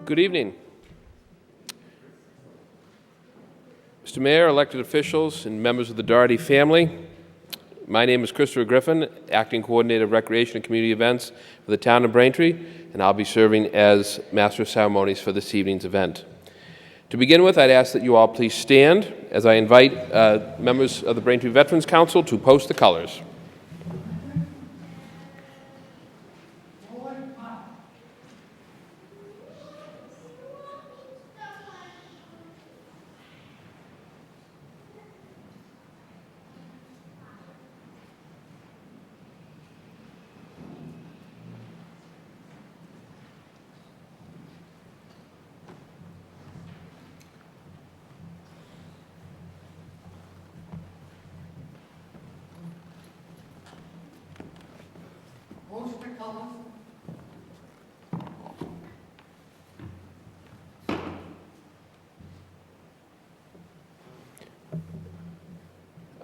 Good evening. Mr. Mayor, elected officials, and members of the Doherty family, my name is Christopher Griffin, Acting Coordinator of Recreation and Community Events for the town of Braintree, and I'll be serving as Master of Ceremonies for this evening's event. To begin with, I'd ask that you all please stand as I invite members of the Braintree Veterans Council to post the colors.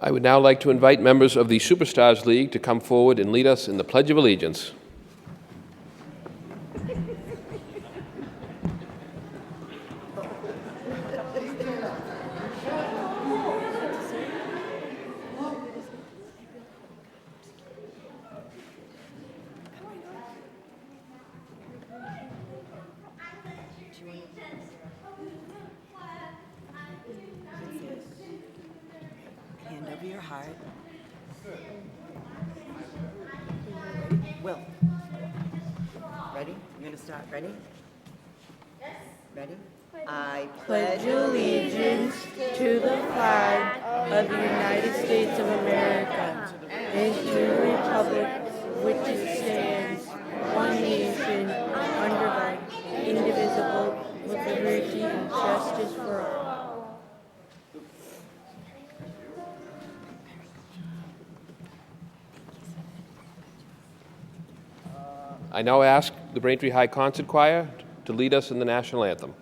I would now like to invite members of the Superstars League to come forward and lead us in the Pledge of Allegiance. Hand over your heart. Will. Ready? You're gonna start. Ready? Yes. Ready? I Pledge allegiance to the flag of the United States of America and to the republic which it stands, one nation, under God, indivisible, with liberty and justice for all. I now ask the Braintree High Concert Choir to lead us in the national anthem.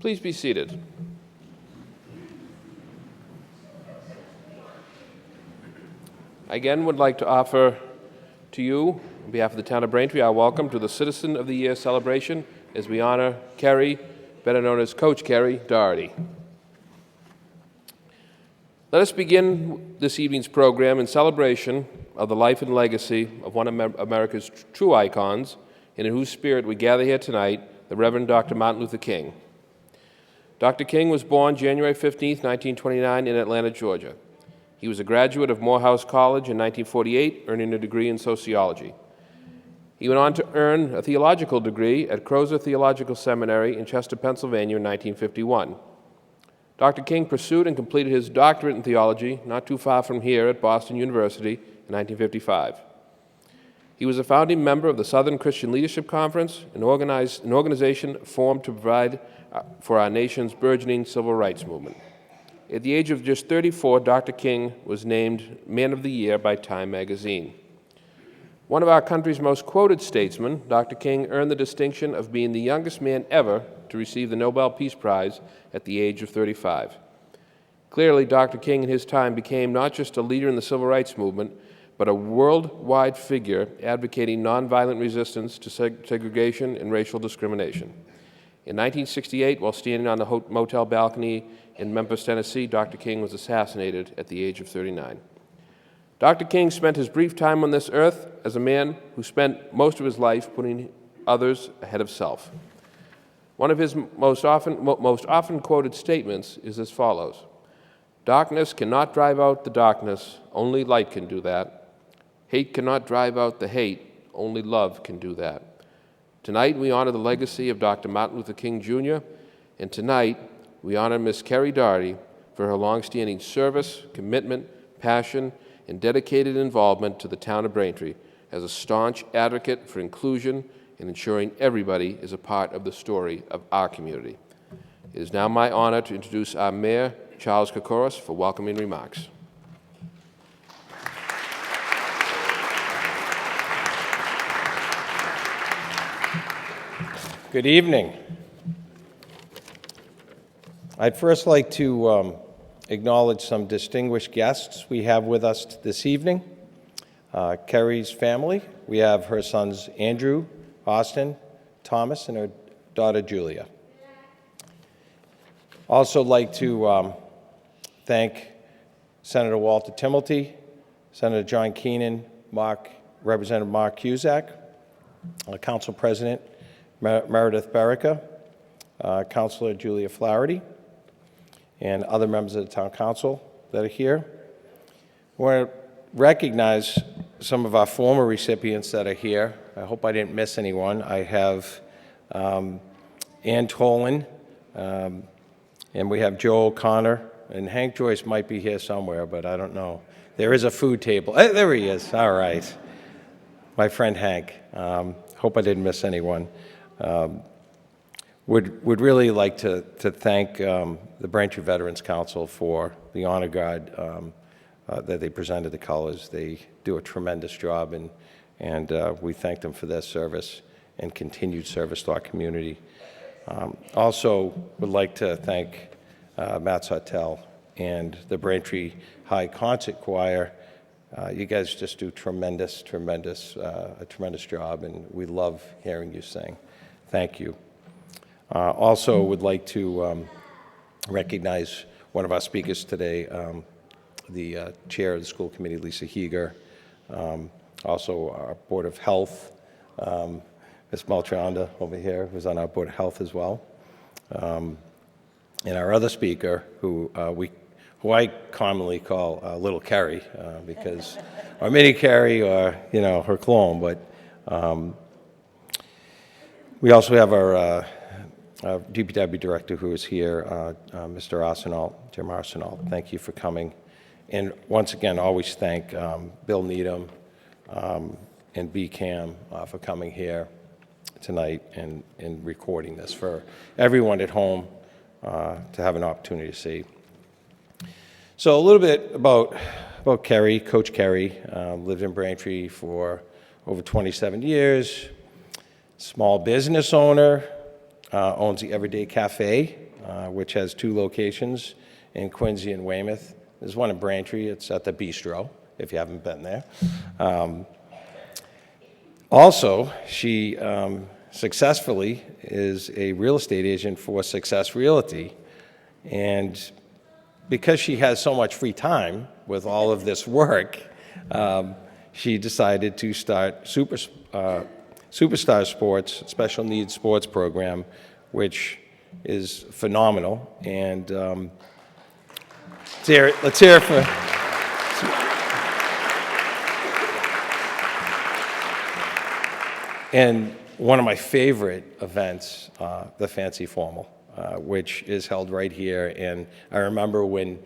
Please be seated. I again would like to offer to you, on behalf of the town of Braintree, our welcome to the Citizen of the Year celebration as we honor Kerrie, better known as Coach Kerrie Doherty. Let us begin this evening's program in celebration of the life and legacy of one of America's true icons, and in whose spirit we gather here tonight, the Reverend Dr. Martin Luther King. Dr. King was born January 15, 1929 in Atlanta, Georgia. He was a graduate of Morehouse College in 1948, earning a degree in sociology. He went on to earn a theological degree at Crozer Theological Seminary in Chester, Pennsylvania in 1951. Dr. King pursued and completed his doctorate in theology not too far from here at Boston University in 1955. He was a founding member of the Southern Christian Leadership Conference, an organization formed to provide for our nation's burgeoning civil rights movement. At the age of just 34, Dr. King was named Man of the Year by Time magazine. One of our country's most quoted statesmen, Dr. King earned the distinction of being the youngest man ever to receive the Nobel Peace Prize at the age of 35. Clearly, Dr. King in his time became not just a leader in the civil rights movement, but a worldwide figure advocating nonviolent resistance to segregation and racial discrimination. In 1968, while standing on the motel balcony in Memphis, Tennessee, Dr. King was assassinated at the age of 39. Dr. King spent his brief time on this earth as a man who spent most of his life putting others ahead of self. One of his most often quoted statements is as follows: "Darkness cannot drive out the darkness, only light can do that. Hate cannot drive out the hate, only love can do that." Tonight we honor the legacy of Dr. Martin Luther King Jr., and tonight we honor Ms. Kerrie Doherty for her longstanding service, commitment, passion, and dedicated involvement to the town of Braintree as a staunch advocate for inclusion and ensuring everybody is a part of the story of our community. It is now my honor to introduce our Mayor, Charles Kokoros, for welcoming remarks. Good evening. I'd first like to acknowledge some distinguished guests we have with us this evening. Kerrie's family. We have her sons Andrew, Austin, Thomas, and her daughter Julia. Also like to thank Senator Walter Timilty, Senator John Keenan, Representative Mark Cusack, Council President Meredith Berica, Councilor Julia Flaherty, and other members of the Town Council that are here. I want to recognize some of our former recipients that are here. I hope I didn't miss anyone. I have Ann Tolan, and we have Joe O'Connor, and Hank Joyce might be here somewhere, but I don't know. There is a food table. There he is. All right. My friend Hank. Hope I didn't miss anyone. Would really like to thank the Braintree Veterans Council for the honor guard that they presented the colors. They do a tremendous job, and we thank them for their service and continued service to our community. Also would like to thank Matt Sartell and the Braintree High Concert Choir. You guys just do a tremendous job, and we love hearing you sing. Thank you. Also would like to recognize one of our speakers today, the chair of the school committee, Lisa Heeger. Also our Board of Health, Ms. Maltranda over here, who's on our Board of Health as well. And our other speaker, who I commonly call Little Kerrie, because, or Mini Kerrie, or, her clone, but we also have our DPW director who is here, Mr. Arsenault, Jim Arsenault. Thank you for coming. And once again, always thank Bill Needham and BCAM for coming here tonight and recording this for everyone at home to have an opportunity to see. So a little bit about Kerrie. Coach Kerrie lived in Braintree for over 27 years. Small business owner, owns the Everyday Cafe, which has 2 locations in Quincy and Weymouth. There's one in Braintree. It's at the Bistro, if you haven't been there. Also, she successfully is a real estate agent for Success Realty. And because she has so much free time with all of this work, she decided to start Superstar Sports, special needs sports program, which is phenomenal. And let's hear it for. And one of my favorite events, the Fancy Formal, which is held right here. And I remember when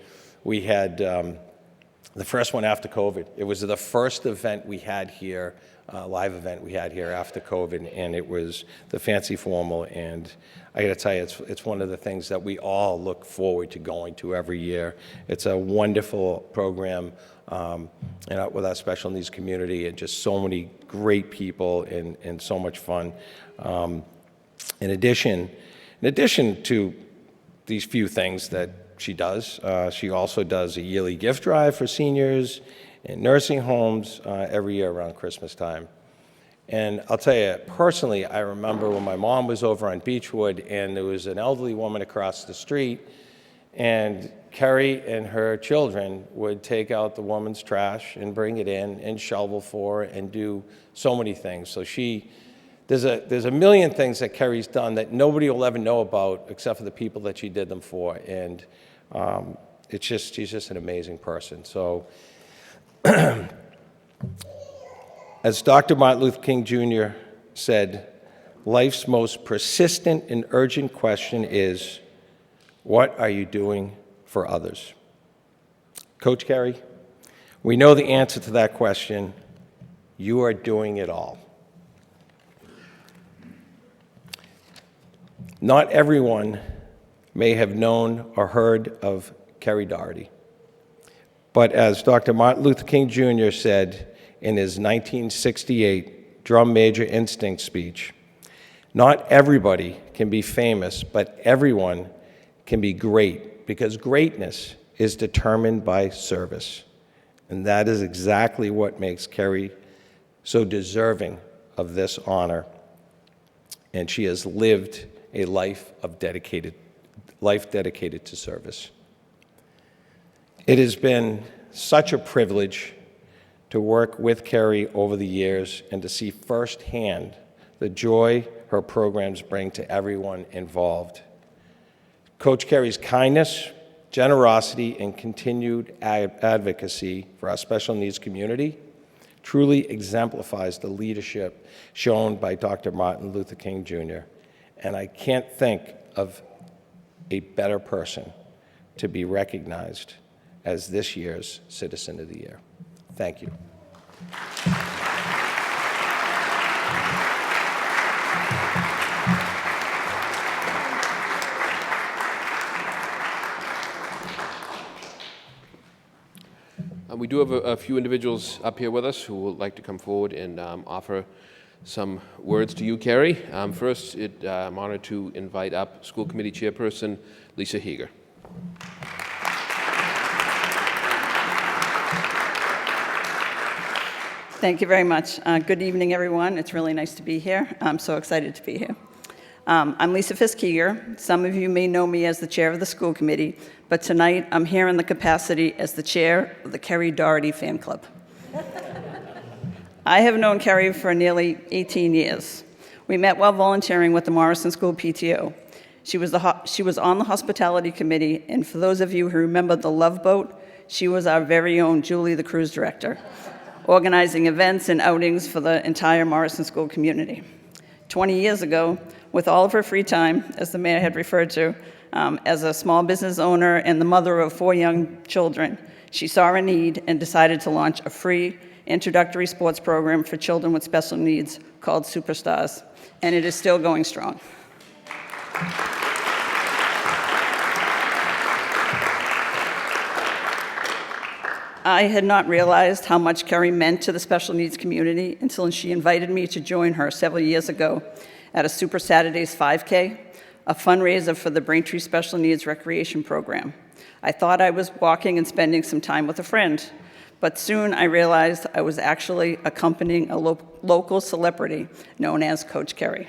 we had the first one after COVID. It was the first event we had here, live event we had here after COVID, and it was the Fancy Formal. And I got to tell you, it's one of the things that we all look forward to going to every year. It's a wonderful program with our special needs community, and just so many great people and so much fun. In addition to these few things that she does, she also does a yearly gift drive for seniors in nursing homes every year around Christmas time. And I'll tell you, personally, I remember when my mom was over on Beechwood and there was an elderly woman across the street, and Kerrie and her children would take out the woman's trash and bring it in and shovel for her and do so many things. So there's a million things that Kerrie's done that nobody will ever know about except for the people that she did them for. And she's just an amazing person. So as Dr. Martin Luther King Jr. said, life's most persistent and urgent question is, what are you doing for others? Coach Kerrie, we know the answer to that question. You are doing it all. Not everyone may have known or heard of Kerrie Doherty, but as Dr. Martin Luther King Jr. said in his 1968 Drum Major Instinct speech, not everybody can be famous, but everyone can be great, because greatness is determined by service. And that is exactly what makes Kerrie so deserving of this honor. And she has lived a life dedicated to service. It has been such a privilege to work with Kerrie over the years and to see firsthand the joy her programs bring to everyone involved. Coach Kerrie's kindness, generosity, and continued advocacy for our special needs community truly exemplifies the leadership shown by Dr. Martin Luther King Jr. And I can't think of a better person to be recognized as this year's Citizen of the Year. Thank you. We do have a few individuals up here with us who would like to come forward and offer some words to you, Kerrie. First, I'm honored to invite up School Committee Chairperson Lisa Heger. Thank you very much. Good evening, everyone. It's really nice to be here. I'm so excited to be here. I'm Lisa Fisk-Heger. Some of you may know me as the chair of the school committee, but tonight I'm here in the capacity as the chair of the Kerrie Doherty fan club. I have known Kerrie for nearly 18 years. We met while volunteering with the Morrison School PTO. She was on the hospitality committee, and for those of you who remember the Love Boat, she was our very own Julie, the cruise director, organizing events and outings for the entire Morrison School community. 20 years ago, with all of her free time, as the mayor had referred to, as a small business owner and the mother of 4 young children, she saw a need and decided to launch a free introductory sports program for children with special needs called Superstars, and it is still going strong. I had not realized how much Kerrie meant to the special needs community until she invited me to join her several years ago at a Super Saturdays 5K, a fundraiser for the Braintree Special Needs Recreation Program. I thought I was walking and spending some time with a friend, but soon I realized I was actually accompanying a local celebrity known as Coach Kerrie.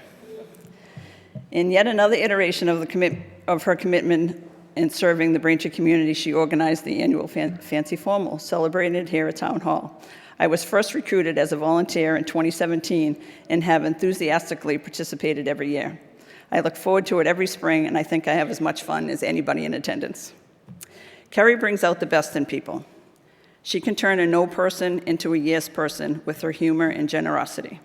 In yet another iteration of her commitment in serving the Braintree community, she organized the annual Fancy Formal, celebrated here at Town Hall. I was first recruited as a volunteer in 2017 and have enthusiastically participated every year. I look forward to it every spring, and I think I have as much fun as anybody in attendance. Kerrie brings out the best in people. She can turn a no person into a yes person with her humor and generosity.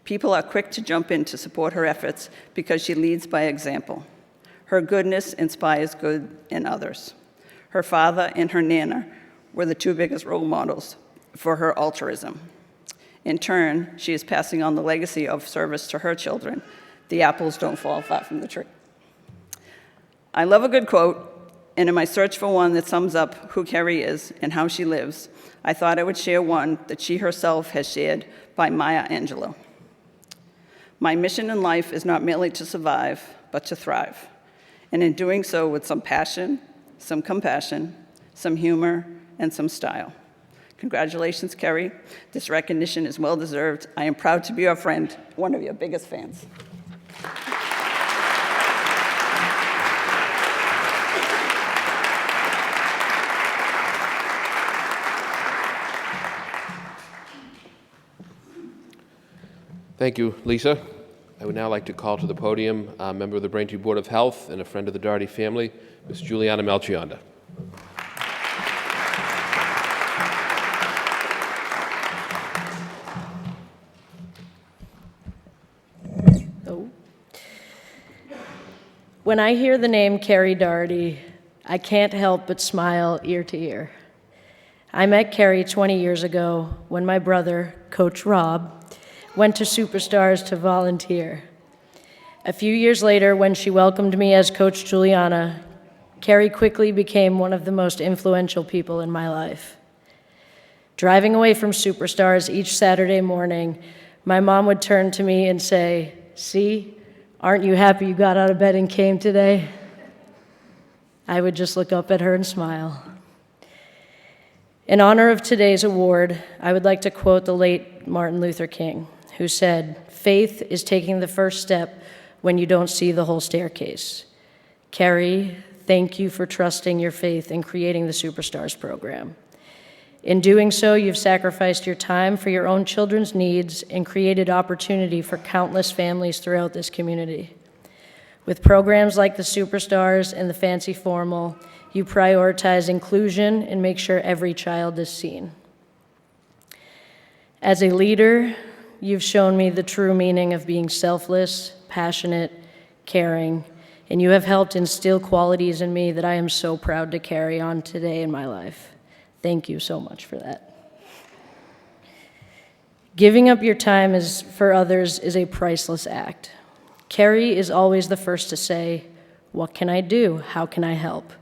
People are quick to jump in to support her efforts because she leads by example. Her goodness inspires good in others. Her father and her Nana were the two biggest role models for her altruism. In turn, she is passing on the legacy of service to her children. The apples don't fall far from the tree. I love a good quote, and in my search for one that sums up who Kerrie is and how she lives, I thought I would share one that she herself has shared by Maya Angelou. My mission in life is not merely to survive, but to thrive, and in doing so with some passion, some compassion, some humor, and some style. Congratulations, Kerrie. This recognition is well-deserved. I am proud to be your friend, one of your biggest fans. Thank you, Lisa. I would now like to call to the podium a member of the Braintree Board of Health and a friend of the Doherty family, Ms. Juliana Melchionda. When I hear the name Kerrie Doherty, I can't help but smile ear to ear. I met Kerrie 20 years ago when my brother, Coach Rob, went to Superstars to volunteer. A few years later, when she welcomed me as Coach Juliana, Kerrie quickly became one of the most influential people in my life. Driving away from Superstars each Saturday morning, my mom would turn to me and say, "See, aren't you happy you got out of bed and came today?" I would just look up at her and smile. In honor of today's award, I would like to quote the late Martin Luther King, who said, "Faith is taking the first step when you don't see the whole staircase." Kerrie, thank you for trusting your faith in creating the Superstars program. In doing so, you've sacrificed your time for your own children's needs and created opportunity for countless families throughout this community. With programs like the Superstars and the Fancy Formal, you prioritize inclusion and make sure every child is seen. As a leader, you've shown me the true meaning of being selfless, passionate, caring, and you have helped instill qualities in me that I am so proud to carry on today in my life. Thank you so much for that. Giving up your time for others is a priceless act. Kerrie is always the first to say, "What can I do? How can I help?"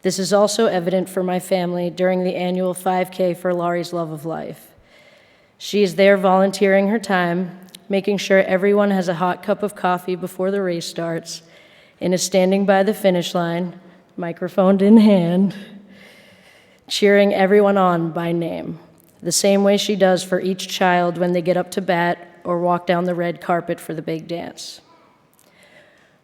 This is also evident for my family during the annual 5K for Laurie's Love of Life. She is there volunteering her time, making sure everyone has a hot cup of coffee before the race starts, and is standing by the finish line, microphone in hand, cheering everyone on by name, the same way she does for each child when they get up to bat or walk down the red carpet for the big dance.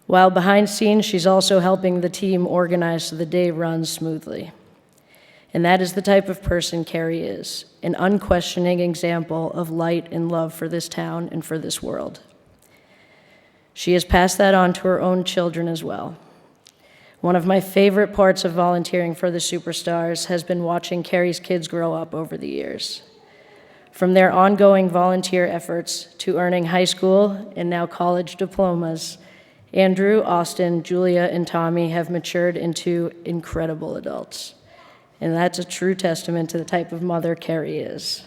While behind scenes, she's also helping the team organize so the day runs smoothly. And that is the type of person Kerrie is, an unquestioning example of light and love for this town and for this world. She has passed that on to her own children as well. One of my favorite parts of volunteering for the Superstars has been watching Kerrie's kids grow up over the years. From their ongoing volunteer efforts to earning high school and now college diplomas, Andrew, Austin, Julia, and Tommy have matured into incredible adults. And that's a true testament to the type of mother Kerrie is.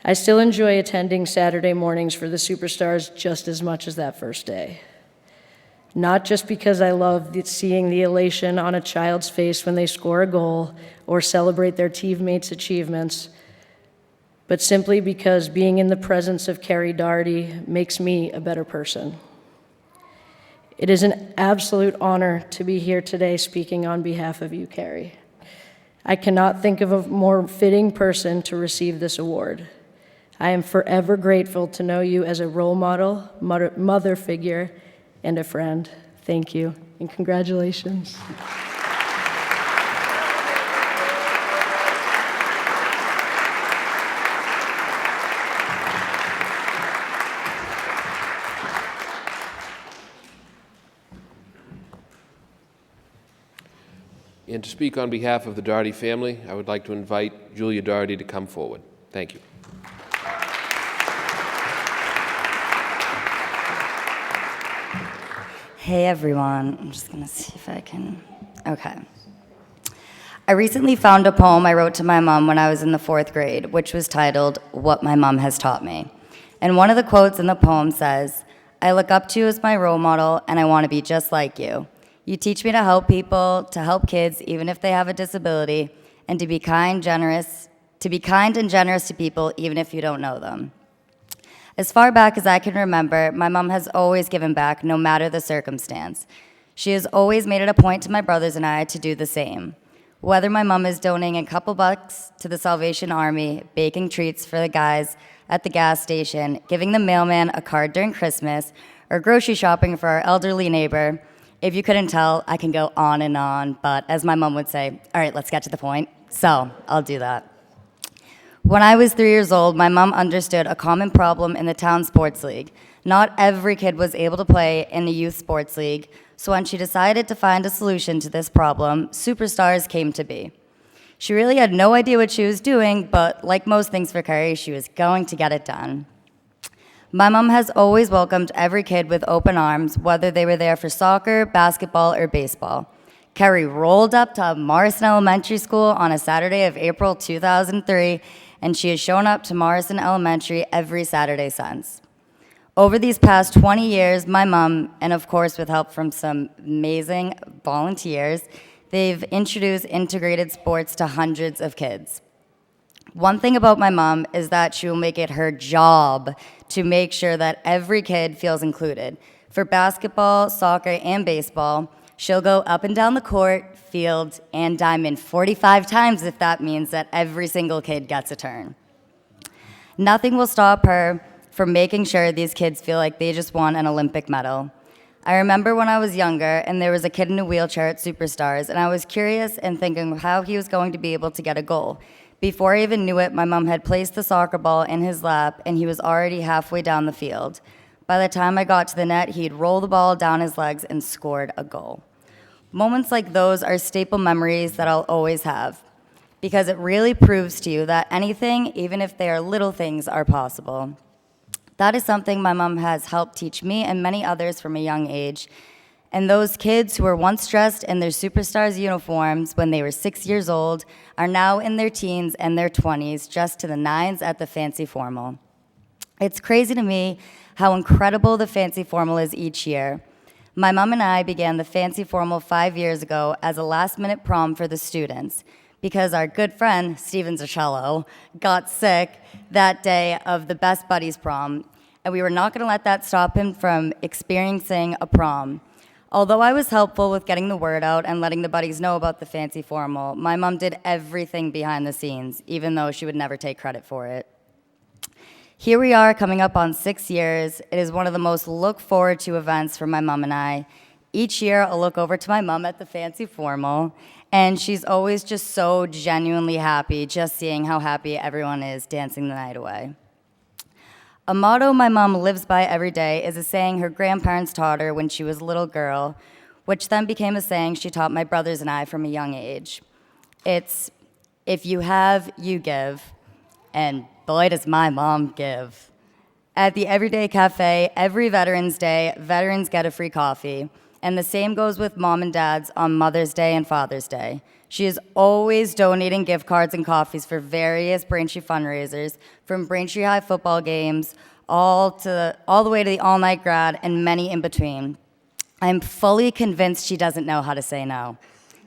I still enjoy attending Saturday mornings for the Superstars just as much as that first day. Not just because I love seeing the elation on a child's face when they score a goal or celebrate their teammates' achievements, but simply because being in the presence of Kerrie Doherty makes me a better person. It is an absolute honor to be here today speaking on behalf of you, Kerrie. I cannot think of a more fitting person to receive this award. I am forever grateful to know you as a role model, mother figure, and a friend. Thank you, and congratulations. And to speak on behalf of the Doherty family, I would like to invite Julia Doherty to come forward. Thank you. Hey everyone, I'm just gonna see if I can, okay. I recently found a poem I wrote to my mom when I was in the 4th grade, which was titled, What My Mom Has Taught Me. And one of the quotes in the poem says, I look up to you as my role model and I wanna be just like you. You teach me to help people, to help kids even if they have a disability, and to be kind and generous to people even if you don't know them. As far back as I can remember, my mom has always given back no matter the circumstance. She has always made it a point to my brothers and I to do the same. Whether my mom is donating a couple bucks to the Salvation Army, baking treats for the guys at the gas station, giving the mailman a card during Christmas, or grocery shopping for our elderly neighbor, if you couldn't tell, I can go on, but as my mom would say, all right, let's get to the point. So I'll do that. When I was 3 years old, my mom understood a common problem in the town sports league. Not every kid was able to play in the youth sports league, so when she decided to find a solution to this problem, Superstars came to be. She really had no idea what she was doing, but like most things for Kerrie, she was going to get it done. My mom has always welcomed every kid with open arms, whether they were there for soccer, basketball, or baseball. Kerrie rolled up to Morrison Elementary School on a Saturday of April 2003, and she has shown up to Morrison Elementary every Saturday since. Over these past 20 years, my mom, and of course with help from some amazing volunteers, they've introduced integrated sports to hundreds of kids. One thing about my mom is that she will make it her job to make sure that every kid feels included. For basketball, soccer, and baseball, she'll go up and down the court, field, and diamond 45 times if that means that every single kid gets a turn. Nothing will stop her from making sure these kids feel like they just won an Olympic medal. I remember when I was younger and there was a kid in a wheelchair at Superstars, and I was curious and thinking how he was going to be able to get a goal. Before I even knew it, my mom had placed the soccer ball in his lap and he was already halfway down the field. By the time I got to the net, he'd roll the ball down his legs and scored a goal. Moments like those are staple memories that I'll always have, because it really proves to you that anything, even if they are little things, are possible. That is something my mom has helped teach me and many others from a young age. And those kids who were once dressed in their Superstars uniforms when they were 6 years old are now in their teens and their 20s, dressed to the nines at the fancy formal. It's crazy to me how incredible the fancy formal is each year. My mom and I began the fancy formal 5 years ago as a last-minute prom for the students because our good friend, Steven Zachello, got sick that day of the Best Buddies prom, and we were not going to let that stop him from experiencing a prom. Although I was helpful with getting the word out and letting the buddies know about the fancy formal, my mom did everything behind the scenes, even though she would never take credit for it. Here we are coming up on 6 years. It is one of the most look forward to events for my mom and I. Each year I'll look over to my mom at the fancy formal, and she's always just so genuinely happy just seeing how happy everyone is dancing the night away. A motto my mom lives by every day is a saying her grandparents taught her when she was a little girl, which then became a saying she taught my brothers and I from a young age. It's, if you have, you give, and boy, does my mom give. At the Everyday Cafe, every Veterans Day, veterans get a free coffee, and the same goes with mom and dads on Mother's Day and Father's Day. She is always donating gift cards and coffees for various Braintree fundraisers, from Braintree High football games, all the way to the all-night grad, and many in between. I'm fully convinced she doesn't know how to say no,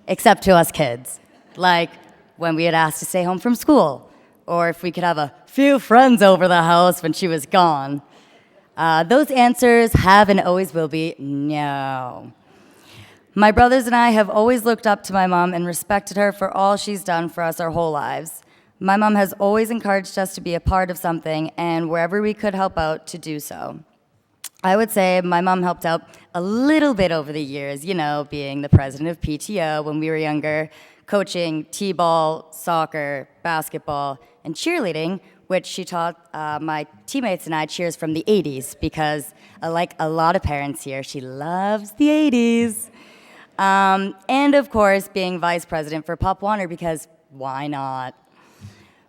except to us kids, like when we had asked to stay home from school, or if we could have a few friends over the house when she was gone. Those answers have and always will be no. My brothers and I have always looked up to my mom and respected her for all she's done for us our whole lives. My mom has always encouraged us to be a part of something, and wherever we could help out, to do so. I would say my mom helped out a little bit over the years, being the president of PTO when we were younger, coaching t-ball, soccer, basketball, and cheerleading, which she taught my teammates and I cheers from the 80s, because like a lot of parents here, she loves the 80s. And of course, being vice president for Pop Warner, because why not?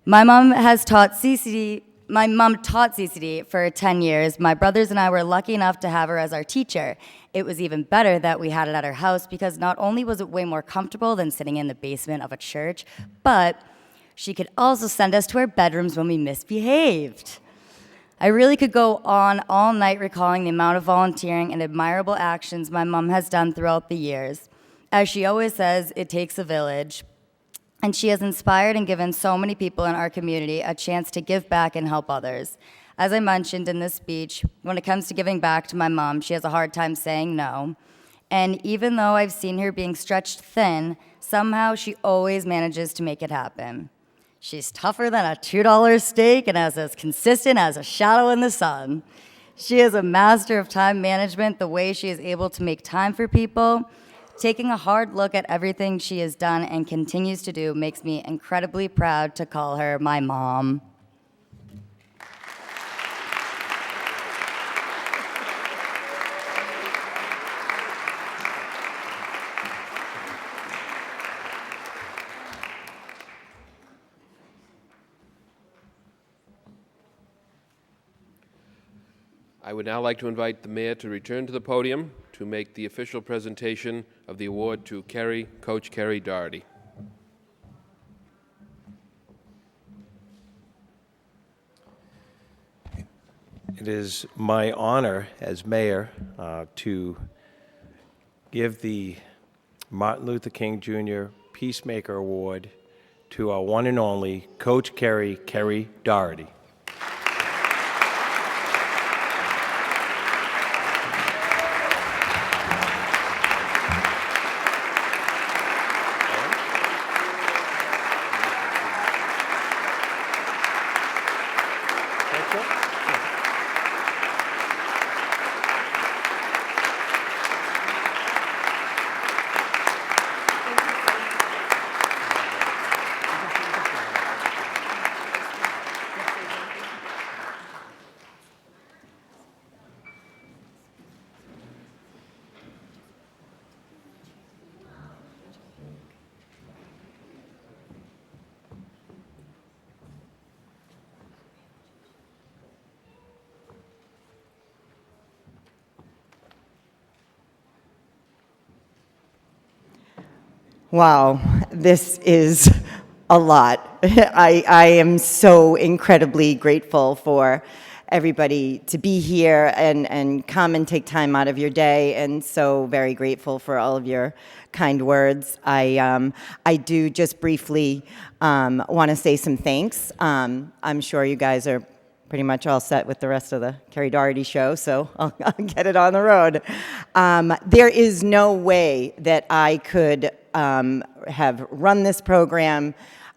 My mom has taught CCD My mom taught CCD for 10 years. My brothers and I were lucky enough to have her as our teacher. It was even better that we had it at her house because not only was it way more comfortable than sitting in the basement of a church, but she could also send us to our bedrooms when we misbehaved. I really could go on all night recalling the amount of volunteering and admirable actions my mom has done throughout the years. As she always says, it takes a village. And she has inspired and given so many people in our community a chance to give back and help others. As I mentioned in this speech, when it comes to giving back to my mom, she has a hard time saying no. And even though I've seen her being stretched thin, somehow she always manages to make it happen. She's tougher than a $2 steak and as consistent as a shadow in the sun. She is a master of time management, the way she is able to make time for people. Taking a hard look at everything she has done and continues to do makes me incredibly proud to call her my mom. I would now like to invite the mayor to return to the podium to make the official presentation of the award to Coach Kerrie Doherty. It is my honor as mayor to give the Martin Luther King Jr. Peacemaker Award to our one and only Coach Kerrie Doherty. Wow, this is a lot. I am so incredibly grateful for everybody to be here and come and take time out of your day, and so very grateful for all of your kind words. I do just briefly want to say some thanks. I'm sure you guys are pretty much all set with the rest of the Kerrie Doherty show, so I'll get it on the road. There is no way that I could have run this program,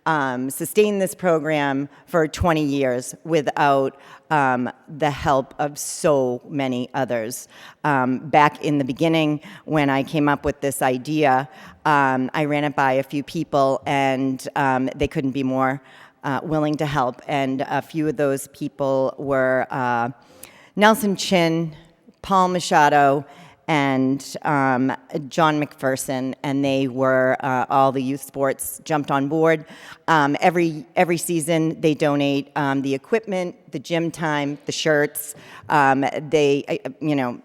sustained this program for 20 years without the help of so many others. Back in the beginning, when I came up with this idea, I ran it by a few people, and they couldn't be more willing to help. And a few of those people were Nelson Chin, Paul Machado, and John McPherson, and they were all the youth sports jumped on board. Every season they donate the equipment, the gym time, the shirts.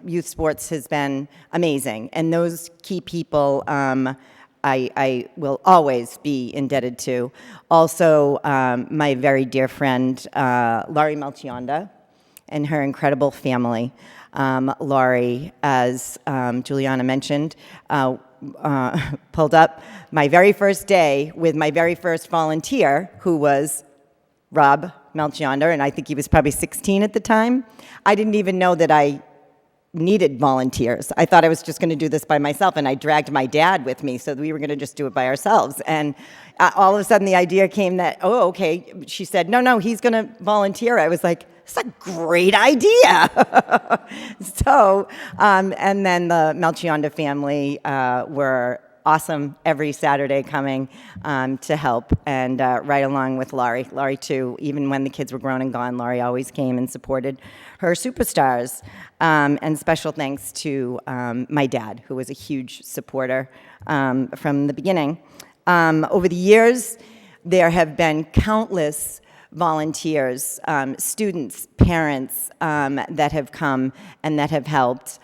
Youth sports has been amazing, and those key people I will always be indebted to. Also, my very dear friend Laurie Melchionda and her incredible family. Laurie, as Juliana mentioned, pulled up my very first day with my very first volunteer, who was Rob Melchionda, and I think he was probably 16 at the time. I didn't even know that I needed volunteers. I thought I was just going to do this by myself, and I dragged my dad with me, so we were going to just do it by ourselves. And all of a sudden, the idea came that, oh, okay. She said, no, he's going to volunteer. I was like, it's a great idea. So, and then the Melchionda family were awesome every Saturday coming to help, and right along with Laurie. Laurie, too, even when the kids were grown and gone, Laurie always came and supported her superstars. And special thanks to my dad, who was a huge supporter from the beginning. Over the years, there have been countless volunteers, students, parents that have come and that have helped.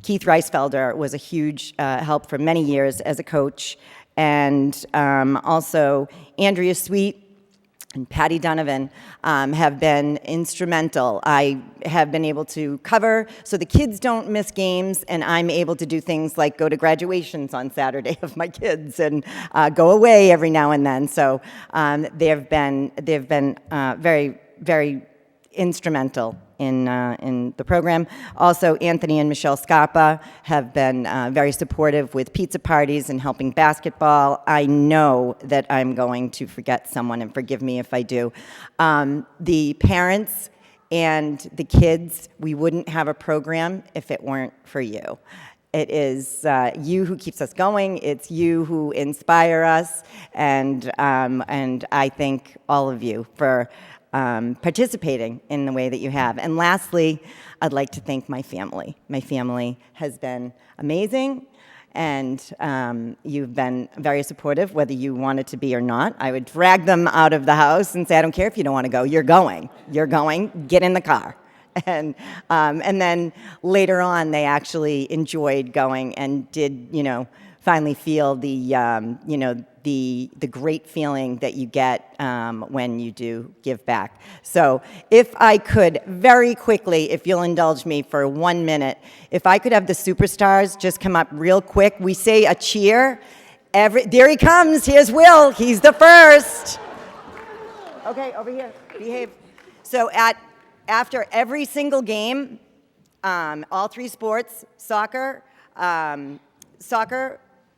Keith Reisfelder was a huge help for many years as a coach, and also Andrea Sweet and Patty Donovan have been instrumental. I have been able to cover so the kids don't miss games, and I'm able to do things like go to graduations on Saturday of my kids and go away every now and then. So they've been very, very instrumental in the program. Also, Anthony and Michelle Scarpa have been very supportive with pizza parties and helping basketball. I know that I'm going to forget someone, and forgive me if I do. The parents and the kids, we wouldn't have a program if it weren't for you. It is you who keeps us going. It's you who inspire us, and I thank all of you for participating in the way that you have. And lastly, I'd like to thank my family. My family has been amazing, and you've been very supportive, whether you wanted to be or not. I would drag them out of the house and say, I don't care if you don't want to go, you're going. You're going, get in the car. And then later on, they actually enjoyed going and did, finally feel the great feeling that you get when you do give back. So if I could very quickly, if you'll indulge me for 1 minute, if I could have the superstars just come up real quick. We say a cheer. There he comes. Here's Will. He's the first. Okay, over here. Behave. So after every single game, all three sports, soccer,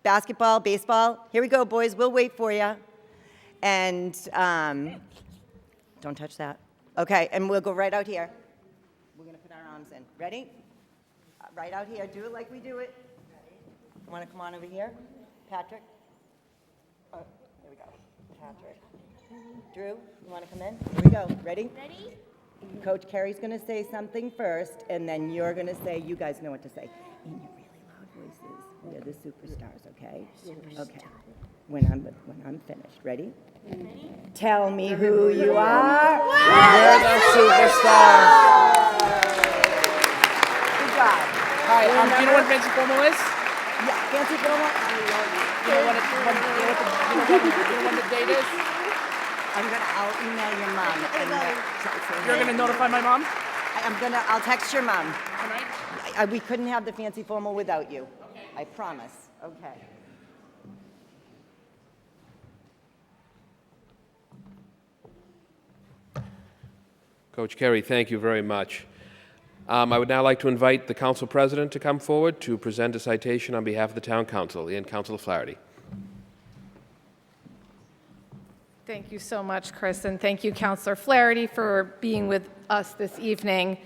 basketball, baseball. Here we go, boys. We'll wait for you. And don't touch that. Okay, and we'll go right out here. We're going to put our arms in. Ready? Right out here. Do it like we do it. Want to come on over here? Patrick? Oh, here we go. Patrick. Drew, you want to come in? Here we go. Ready? Ready? Coach Kerrie's going to say something first, and then you're going to say, you guys know what to say. In your really loud voices. They're the superstars, okay? Okay. When I'm finished. Ready? Ready? Tell me who you are. We're the superstars. Good job. Hi, do you know what fancy formal is? Yeah, fancy formal. You know when the date is? I'll email your mom. You're gonna notify my mom I'll text your mom. tonight? We couldn't have the fancy formal without you. Okay. I promise. Okay. Coach Kerrie, thank you very much. I would now like to invite the council president to come forward to present a citation on behalf of the town council, and Councilor Flaherty. Thank you so much, Chris, and thank you, Councilor Flaherty, for being with us this evening.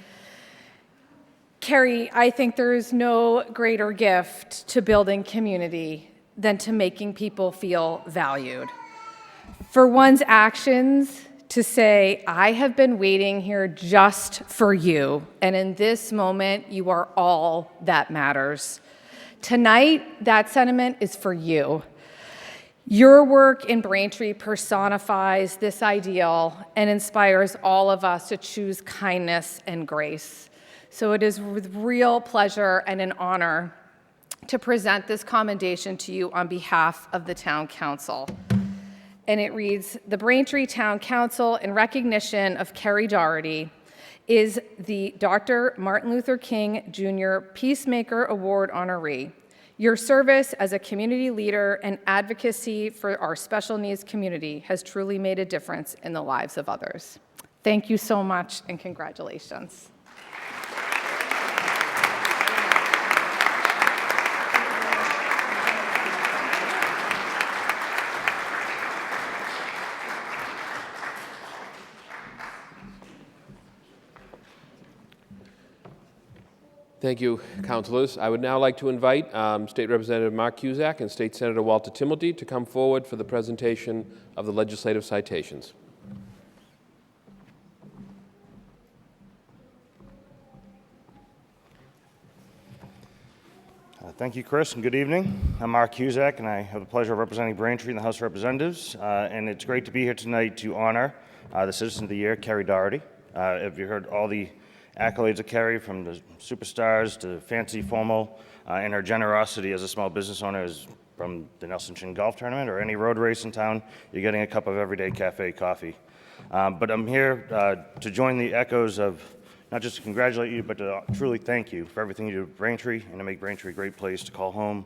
Kerrie, I think there is no greater gift to building community than to making people feel valued. For one's actions to say, I have been waiting here just for you, and in this moment, you are all that matters. Tonight, that sentiment is for you. Your work in Braintree personifies this ideal and inspires all of us to choose kindness and grace. So it is with real pleasure and an honor to present this commendation to you on behalf of the Town Council. And it reads, the Braintree Town Council, in recognition of Kerrie Doherty, is the Dr. Martin Luther King Jr. Peacemaker Award honoree. Your service as a community leader and advocacy for our special needs community has truly made a difference in the lives of others. Thank you so much, and congratulations. Thank you, councilors. I would now like to invite State Representative Mark Cusack and State Senator Walter Timilty to come forward for the presentation of the legislative citations. Thank you, Chris, and good evening. I'm Mark Cusack, and I have the pleasure of representing Braintree in the House of Representatives. And it's great to be here tonight to honor the Citizen of the Year, Kerrie Doherty. Have you heard all the accolades of Kerrie, from the superstars to fancy formal, and her generosity as a small business owner is from the Nelson Chin Golf Tournament or any road race in town, you're getting a cup of everyday cafe coffee. But I'm here to join the echoes of not just to congratulate you, but to truly thank you for everything you do at Braintree and to make Braintree a great place to call home,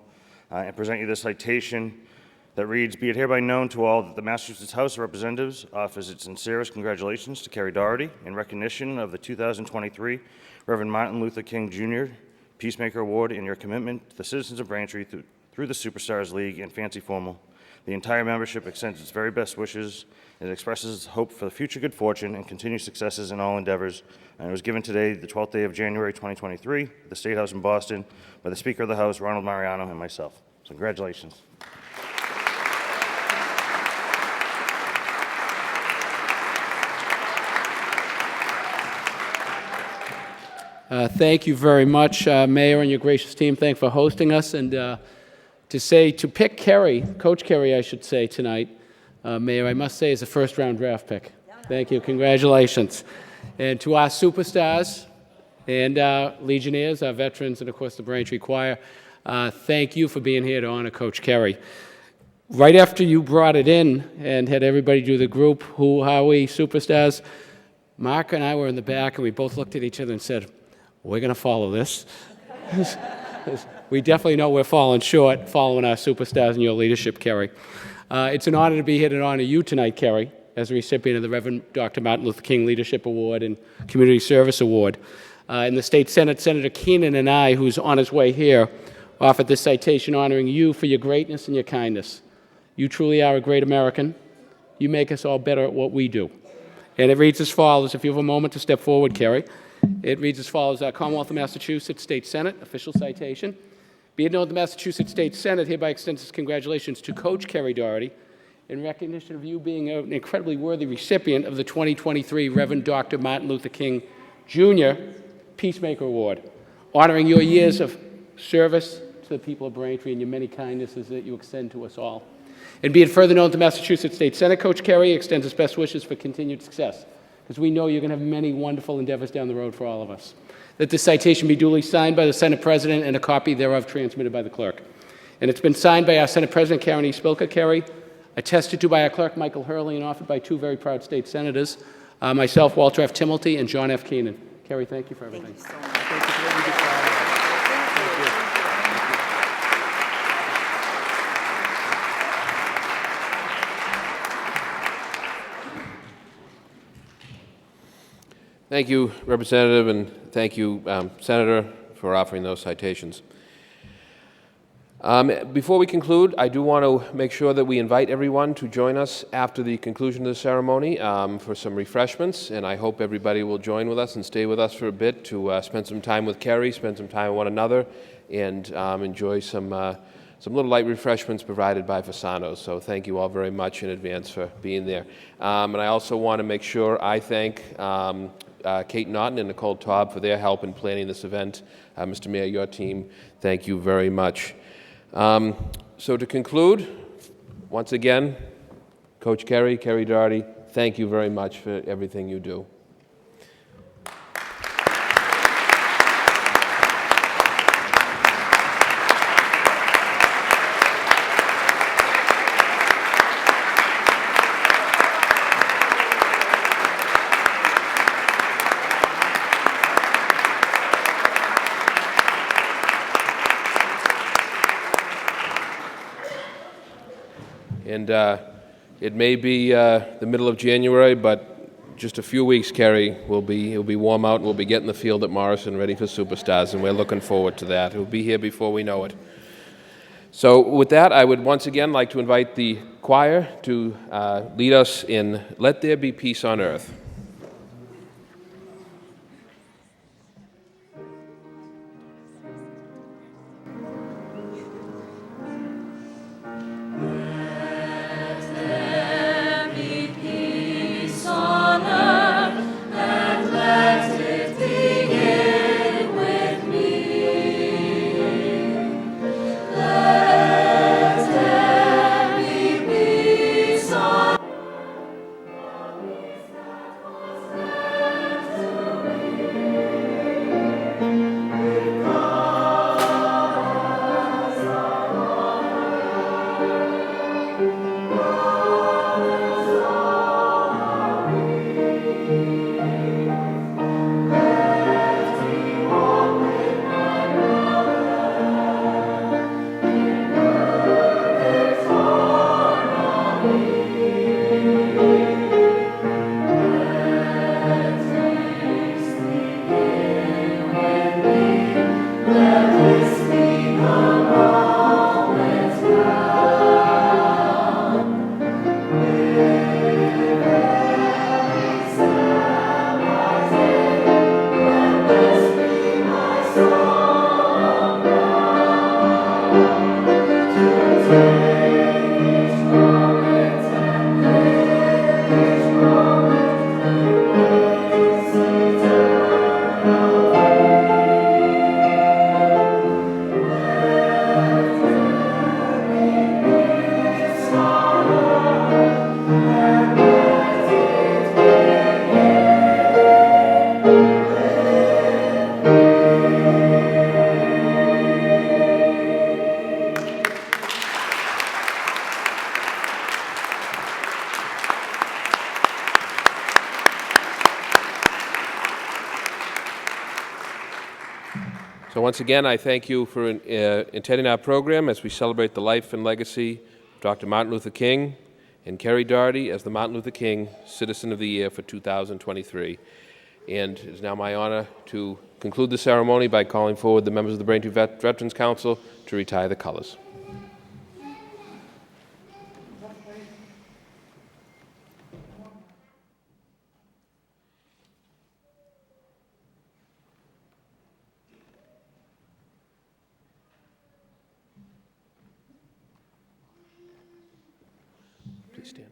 and present you this citation that reads, "Be it hereby known to all that the Massachusetts House of Representatives offers its sincerest congratulations to Kerrie Doherty in recognition of the 2023 Reverend Martin Luther King Jr. Peacemaker Award and your commitment to the citizens of Braintree through the Superstars League and Fancy Formal. The entire membership extends its very best wishes and expresses hope for the future good fortune and continued successes in all endeavors. And it was given today, the 12th day of January 2023, at the State House in Boston, by the Speaker of the House, Ronald Mariano, and myself. So congratulations. Thank you very much, Mayor and your gracious team. Thanks for hosting us. And to pick Kerrie, Coach Kerrie, I should say, tonight, Mayor, I must say, is a first-round draft pick. Thank you. Congratulations. And to our superstars and our Legionnaires, our veterans, and, of course, the Braintree Choir, thank you for being here to honor Coach Kerrie. Right after you brought it in and had everybody do the group, who are we, superstars, Mark and I were in the back, and we both looked at each other and said, we're going to follow this. We definitely know we're falling short following our superstars and your leadership, Kerrie. It's an honor to be here to honor you tonight, Kerrie, as a recipient of the Reverend Dr. Martin Luther King Leadership Award and Community Service Award. In the State Senate, Senator Keenan and I, who's on his way here, offered this citation honoring you for your greatness and your kindness. You truly are a great American. You make us all better at what we do. And it reads as follows. If you have a moment to step forward, Kerrie. It reads as follows. Commonwealth of Massachusetts State Senate, official citation. Be it known, the Massachusetts State Senate hereby extends its congratulations to Coach Kerrie Doherty in recognition of you being an incredibly worthy recipient of the 2023 Reverend Dr. Martin Luther King Jr. Peacemaker Award, honoring your years of service to the people of Braintree and your many kindnesses that you extend to us all. And be it further known, the Massachusetts State Senate, Coach Kerrie extends its best wishes for continued success, because we know you're going to have many wonderful endeavors down the road for all of us. That this citation be duly signed by the Senate President and a copy thereof transmitted by the clerk. And it's been signed by our Senate President, Karen E. Spilka, Kerrie, attested to by our clerk, Michael Hurley, and offered by two very proud state senators, myself, Walter F. Timilty, and John F. Keenan. Kerrie, thank you for everything. Thank you so much. Thank you for what you did for all of us. Thank you, Representative, and thank you, Senator, for offering those citations. Before we conclude, I do want to make sure that we invite everyone to join us after the conclusion of the ceremony for some refreshments, and I hope everybody will join with us and stay with us for a bit to spend some time with Kerrie, spend some time with one another, and enjoy some little light refreshments provided by Fasano's. So thank you all very much in advance for being there. And I also want to make sure I thank Kate Naughton and Nicole Taub for their help in planning this event. Mr. Mayor, your team, thank you very much. So to conclude, once again, Coach Kerrie, Kerrie Doherty, thank you very much for everything you do. And it may be the middle of January, but just a few weeks, Kerrie, it'll be warm out, and we'll be getting the field at Morrison ready for Superstars, and we're looking forward to that. It'll be here before we know it. So with that, I would once again like to invite the choir to lead us in Let There Be Peace on Earth. So once again, I thank you for attending our program as we celebrate the life and legacy of Dr. Martin Luther King and Kerrie Doherty as the Martin Luther King Citizen of the Year for 2023. And it is now my honor to conclude the ceremony by calling forward the members of the Braintree Veterans Council to retire the colors. Please stand.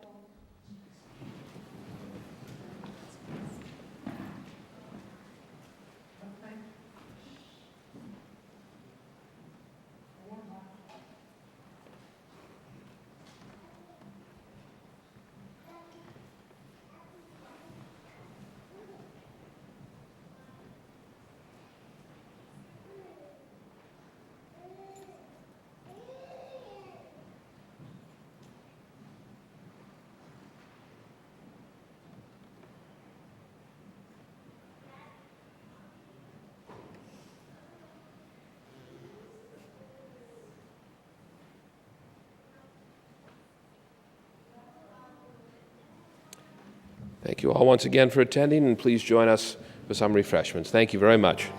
Thank you all once again for attending, and please join us for some refreshments. Thank you very much.